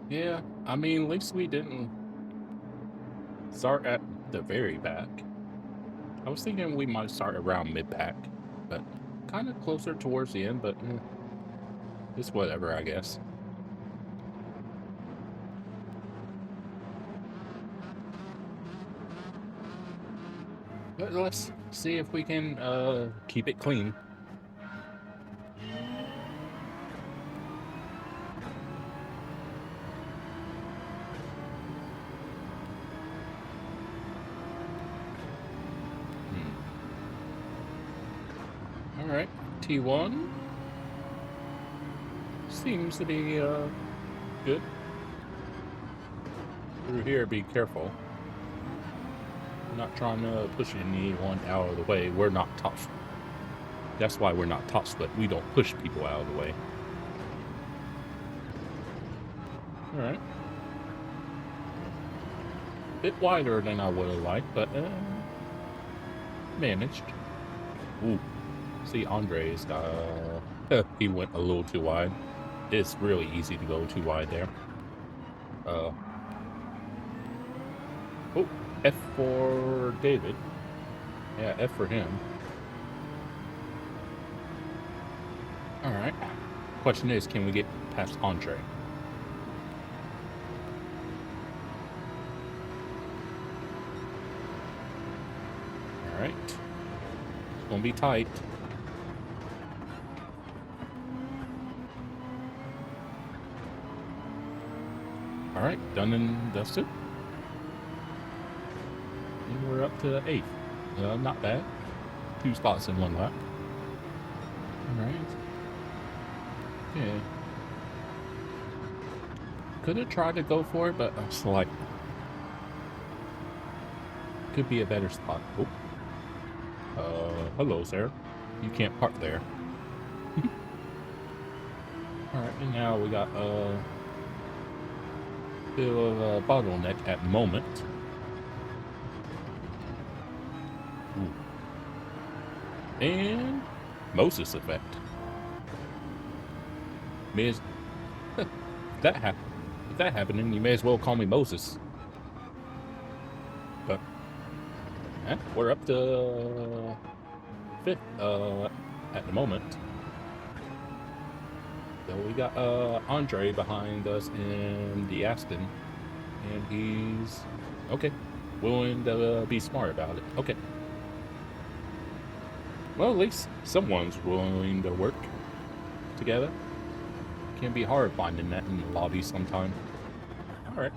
Yeah, I mean, at least we didn't start at the very back. I was thinking we might start around mid-pack, but kind of closer towards the end, but it's whatever, I guess. But let's see if we can keep it clean. All right, T1 seems to be good. Through here, be careful. Not trying to push anyone out of the way. We're not top. That's why we're not top split. We don't push people out of the way. All right. Bit wider than I would have liked, but managed. Ooh. See, Andre's he went a little too wide. It's really easy to go too wide there. Oh, F for David. Yeah, F for him. All right. Question is, can we get past Andre? All right. It's gonna be tight. All right, done and dusted. And we're up to 8th. Not bad. 2 spots in 1 lap. All right. Yeah. Could have tried to go for it, but I was like, could be a better spot. Oh. Hello, sir. You can't park there. All right, and now we got bit of a bottleneck at the moment. Ooh. And Moses effect. If that happening, you may as well call me Moses. But we're up to 5th at the moment. So we got Andre behind us in the Aston, and he's okay, willing to be smart about it. Okay. Well, at least someone's willing to work together. Can be hard finding that in the lobby sometime. All right.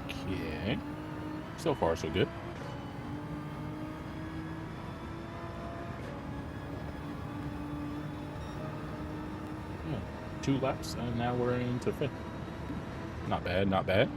Okay. So far, so good. Yeah. 2 laps, and now we're into 5th. Not bad, not bad.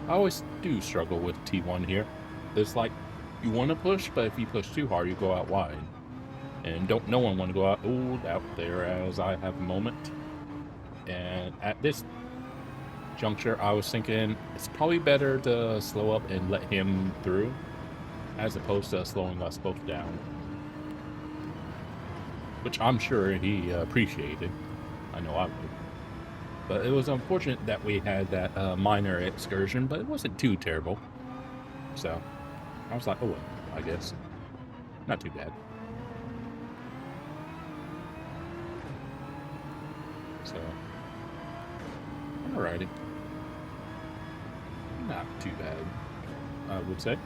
I always do struggle with T1 here. It's like, you want to push, but if you push too hard, you go out wide. And no one want to go out there as I have a moment. And at this juncture, I was thinking it's probably better to slow up and let him through, as opposed to slowing us both down. Which I'm sure he appreciated. I know I would. But it was unfortunate that we had that minor excursion, but it wasn't too terrible. So I was like, oh well, I guess. Not too bad. So, alrighty. Not too bad, I would say.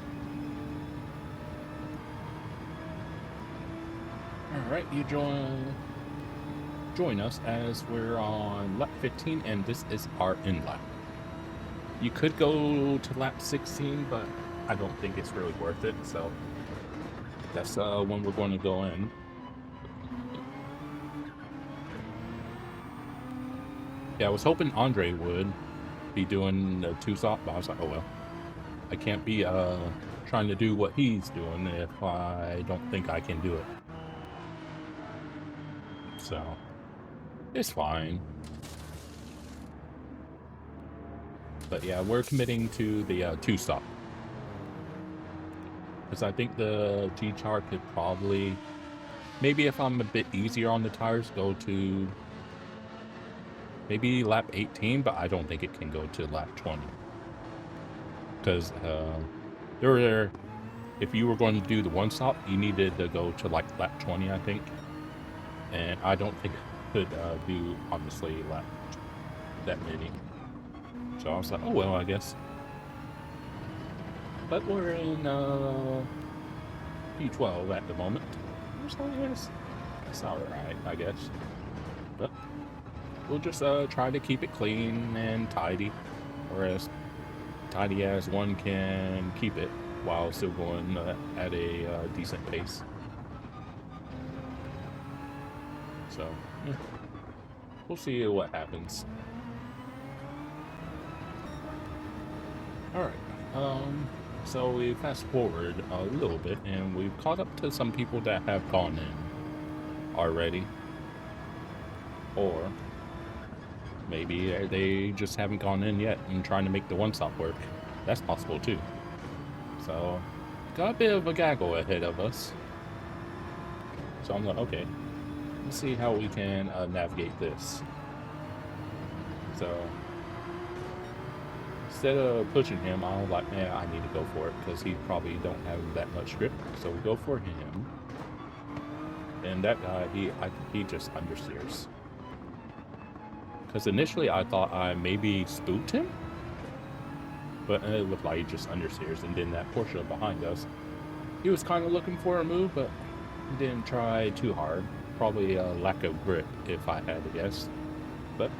Alright, you join us as we're on lap 15, and this is our end lap. You could go to lap 16, but I don't think it's really worth it, so that's when we're going to go in. Yeah, I was hoping Andre would be doing the 2-stop, but I was like, oh well. I can't be trying to do what he's doing if I don't think I can do it. So, it's fine. But yeah, we're committing to the 2-stop. Because I think the G-Char could probably maybe if I'm a bit easier on the tires, go to maybe lap 18, but I don't think it can go to lap 20. Because if you were going to do the one stop, you needed to go to like lap 20, I think. And I don't think I could do, honestly, lap that many. So I was like, oh well, I guess. But we're in P12 at the moment. So yes, that's alright, I guess. But we'll just try to keep it clean and tidy, or as tidy as one can keep it while still going at a decent pace. So yeah, we'll see what happens. Alright, so we fast forward a little bit and we've caught up to some people that have gone in already. Or maybe they just haven't gone in yet and trying to make the one stop work. That's possible too. So got a bit of a gaggle ahead of us. So I'm like, okay, let's see how we can navigate this. So instead of pushing him, I was like, man, I need to go for it because he probably don't have that much grip. So we go for him. And that guy, he just understeers. Because initially I thought I maybe spooked him. But it looked like he just understeers. And then that Porsche behind us, he was kind of looking for a move, but he didn't try too hard. Probably a lack of grip, if I had to guess. But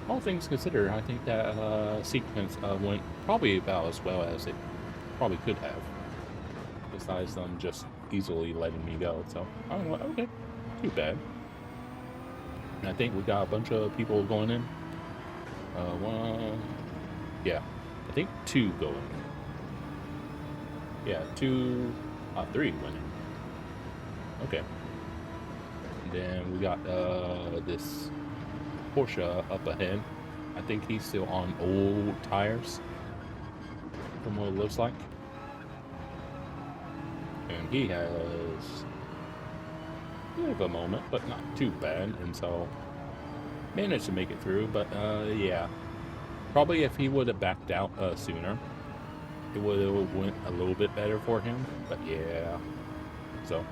all things considered, I think that sequence went probably about as well as it probably could have. Besides them just easily letting me go. So I'm like, okay, too bad. And I think we got a bunch of people going in. Yeah, I think 2 going. Yeah, 3 winning. Okay. And then we got this Porsche up ahead. I think he's still on old tires, from what it looks like. And he has a bit of a moment, but not too bad, and so managed to make it through. But yeah, probably if he would have backed out sooner, it would have went a little bit better for him. But yeah, so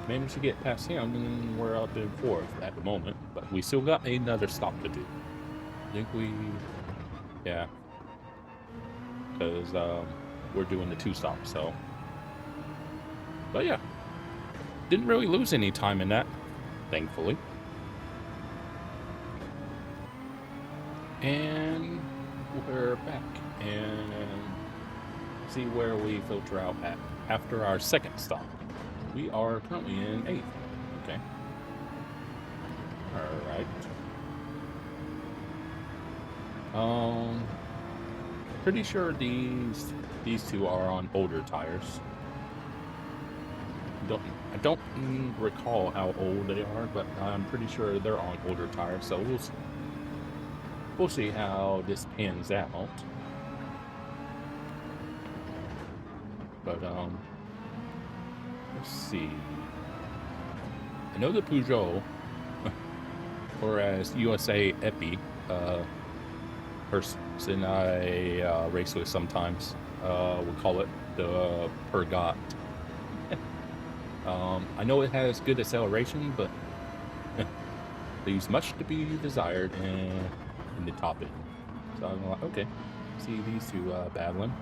managed to get past him, and we're up in 4th at the moment. But we still got another stop to do. I think yeah, because we're doing the 2 stops. So, but yeah, didn't really lose any time in that, thankfully. And we're back and see where we filter out at after our 2nd stop. We are currently in 8th. Okay. Alright. Pretty sure these 2 are on older tires. I don't recall how old they are, but I'm pretty sure they're on older tires. So we'll see how this pans out. But let's see. I know the Peugeot, or as USA Epi, person I race with sometimes, would call it the Purgat. I know it has good acceleration, but leaves much to be desired in the top end. So I'm like, okay, see these 2 battling.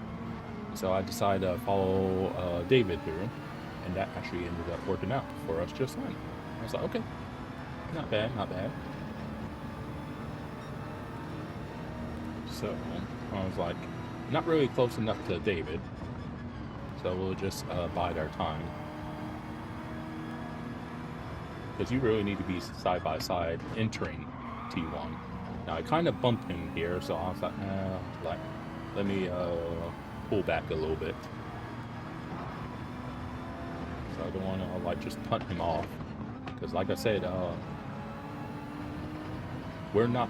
So I decided to follow David here, and that actually ended up working out for us just fine. I was like, okay, not bad, not bad. So I was like, not really close enough to David, so we'll just bide our time. Because you really need to be side by side entering T1. Now I kind of bumped him here, so I was like, let me pull back a little bit. So I don't want to like just punt him off, because like I said, we're not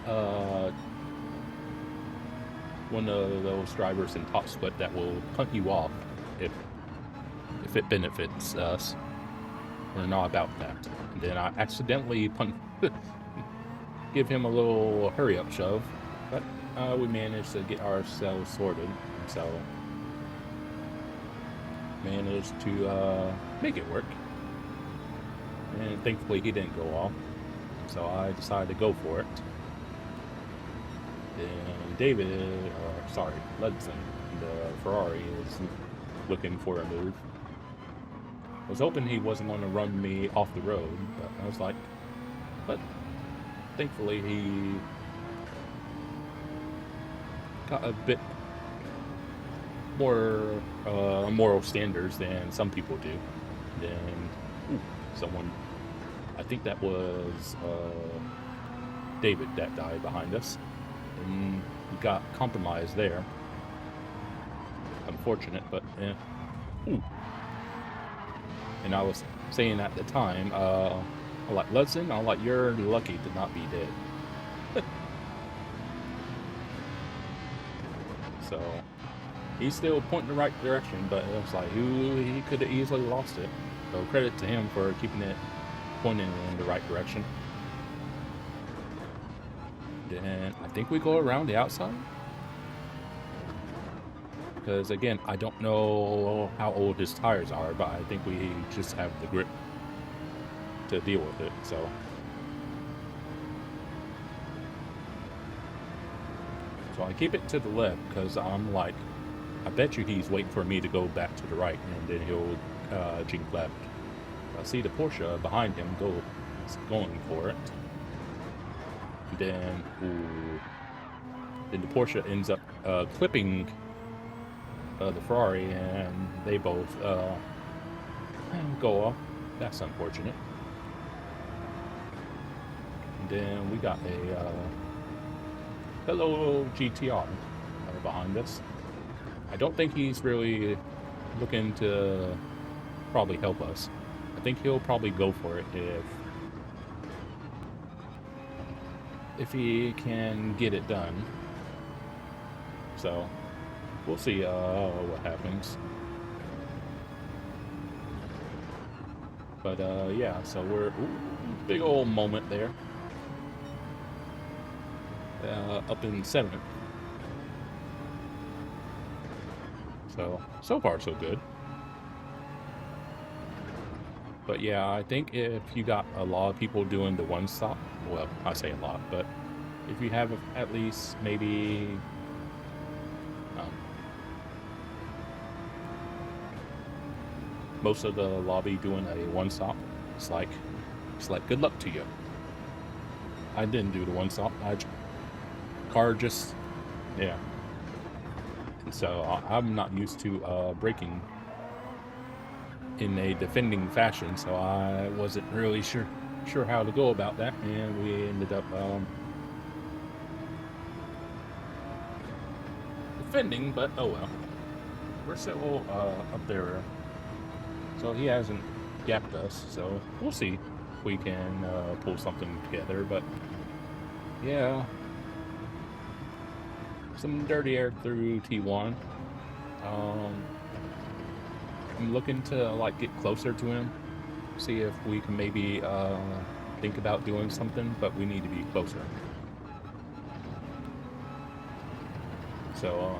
one of those drivers in top split that will punt you off if it benefits us. We're not about that. And then I accidentally give him a little hurry-up shove, but we managed to get ourselves sorted. So managed to make it work. And thankfully he didn't go off. So I decided to go for it. And Ludson, the Ferrari, is looking for a move. I was hoping he wasn't going to run me off the road, but I was like, but thankfully he got a bit more moral standards than some people do. Then someone, I think that was David that died behind us, and we got compromised there. Unfortunate, but yeah. And I was saying at the time, I'm like, Ludson, I'm like, you're lucky to not be dead. So he's still pointing the right direction, but it was like, he could have easily lost it. So credit to him for keeping it pointing in the right direction. Then I think we go around the outside. Because again, I don't know how old his tires are, but I think we just have the grip to deal with it. So I keep it to the left because I'm like, I bet you he's waiting for me to go back to the right, and then he'll jink left. I see the Porsche behind him going for it. And then the Porsche ends up clipping the Ferrari, and they both go off. That's unfortunate. And then we got a hello GTR behind us. I don't think he's really looking to probably help us. I think he'll probably go for it if he can get it done. So we'll see what happens. But yeah, so we're big old moment there. Up in 7th. So far so good. But yeah, I think if you got a lot of people doing the one stop, well, I say a lot, but if you have at least maybe most of the lobby doing a one stop, it's like good luck to you. I didn't do the one stop. Yeah. So I'm not used to braking in a defending fashion, so I wasn't really sure how to go about that, and we ended up defending, but oh well. We're still up there, so he hasn't gapped us, so we'll see if we can pull something together. But yeah, some dirty air through T1. I'm looking to like get closer to him, see if we can maybe think about doing something, but we need to be closer. So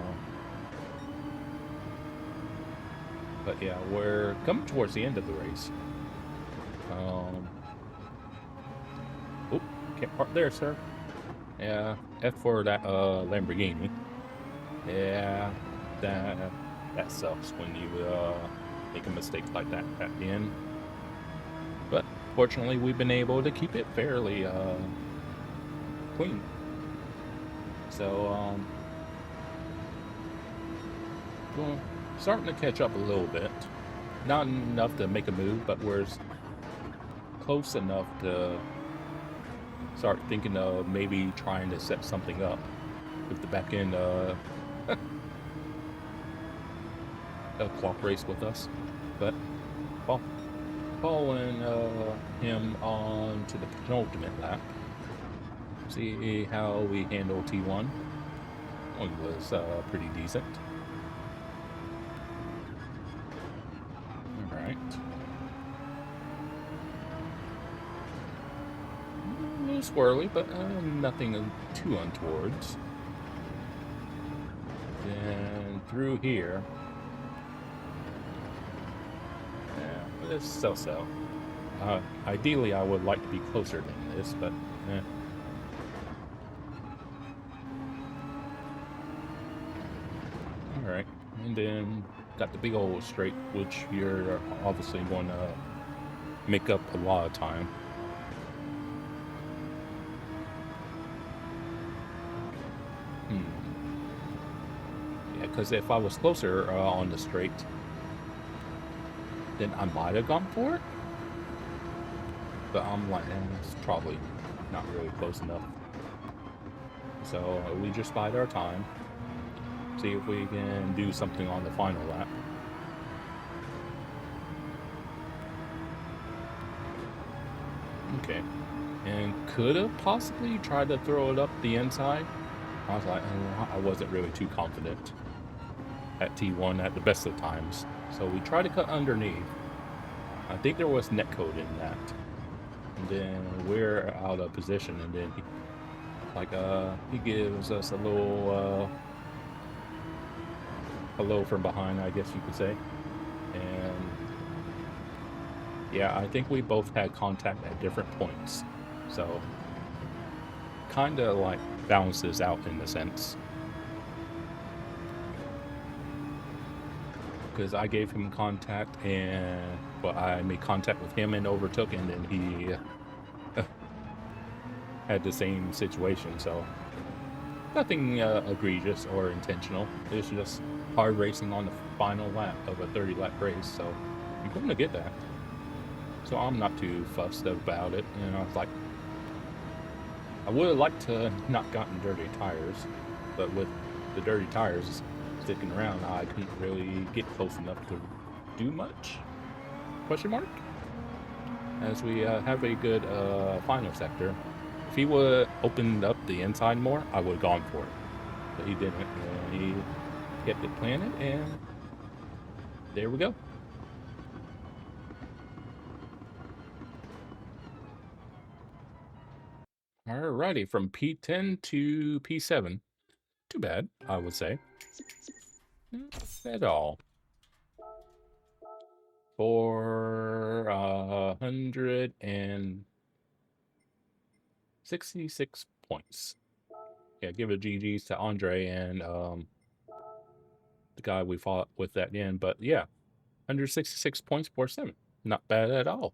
but yeah, we're coming towards the end of the race. Oh, can't park there, sir. Yeah, F for that Lamborghini. Yeah, that sucks when you make a mistake like that at the end. But fortunately, we've been able to keep it fairly clean. So we're starting to catch up a little bit. Not enough to make a move, but we're close enough to start thinking of maybe trying to set something up if the back end cooperates with us. But following him on to the penultimate lap, see how we handle T1. One was pretty decent. All right. swirly, but nothing too untowards. Then through here. Yeah, it's so-so. Ideally, I would like to be closer than this, but Alright, and then got the big old straight, which you're obviously going to make up a lot of time. Yeah, because if I was closer on the straight, then I might have gone for it. But I'm like, it's probably not really close enough. So we just bide our time. See if we can do something on the final lap. Okay. And could have possibly tried to throw it up the inside. I was like, I wasn't really too confident at T1 at the best of times. So we tried to cut underneath. I think there was netcode in that. And then we're out of position, and then he gives us a little hello from behind, I guess you could say. And yeah, I think we both had contact at different points. So kind of like balances out in a sense. Because I gave him contact, and well, I made contact with him and overtook, and then he had the same situation. So nothing egregious or intentional. It's just hard racing on the final lap of a 30-lap race. So you're going to get that. So I'm not too fussed about it. And I was like, I would have liked to not gotten dirty tires, but with the dirty tires sticking around, I couldn't really get close enough to do much? Question mark? As we have a good final sector. If he would have opened up the inside more, I would have gone for it. But he didn't. He kept it planted, and there we go. Alrighty, from P10 to P7. Too bad, I would say. Not at all. For 166 points. Yeah, give a GG's to Andre and the guy we fought with at the end. But yeah, 166 points for 7. Not bad at all.